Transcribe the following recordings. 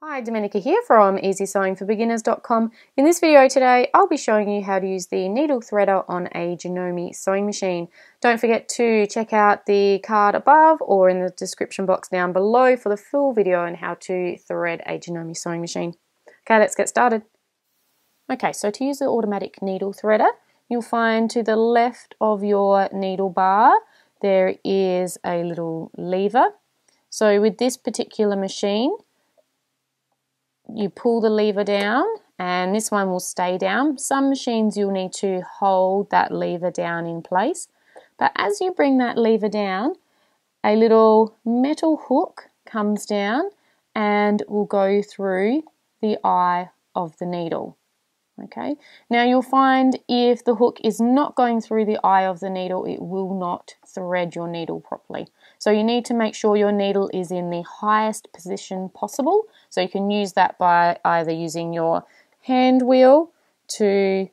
Hi, Domenica here from easysewingforbeginners.com. In this video today, I'll be showing you how to use the needle threader on a Janome sewing machine. Don't forget to check out the card above or in the description box down below for the full video on how to thread a Janome sewing machine. Okay, let's get started. Okay, so to use the automatic needle threader, you'll find to the left of your needle bar, there is a little lever. So with this particular machine, you pull the lever down and this one will stay down. Some machines you'll need to hold that lever down in place. But as you bring that lever down, a little metal hook comes down and will go through the eye of the needle. Okay. Now you'll find if the hook is not going through the eye of the needle, it will not thread your needle properly. So you need to make sure your needle is in the highest position possible. So you can use that by either using your hand wheel to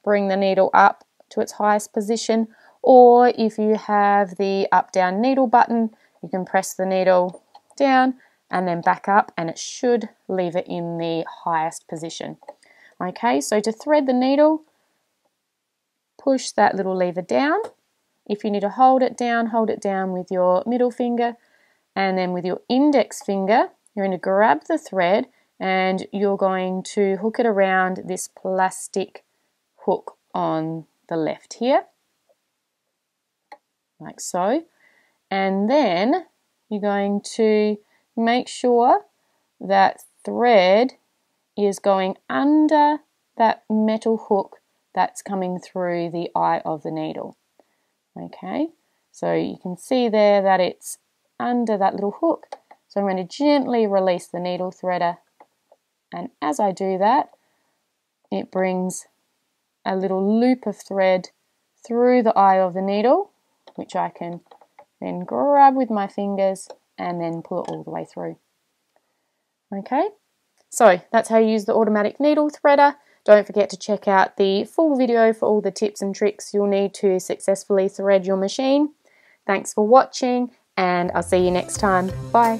bring the needle up to its highest position, or if you have the up-down needle button, you can press the needle down and then back up and it should leave it in the highest position. Okay, so to thread the needle, push that little lever down. If you need to hold it down with your middle finger, and then with your index finger, you're going to grab the thread and you're going to hook it around this plastic hook on the left here, like so. And then you're going to make sure that thread is going under that metal hook that's coming through the eye of the needle. Okay, so you can see there that it's under that little hook. So I'm going to gently release the needle threader, and as I do that, it brings a little loop of thread through the eye of the needle, which I can then grab with my fingers and then pull it all the way through. Okay. So that's how you use the automatic needle threader. Don't forget to check out the full video for all the tips and tricks you'll need to successfully thread your machine. Thanks for watching and I'll see you next time. Bye.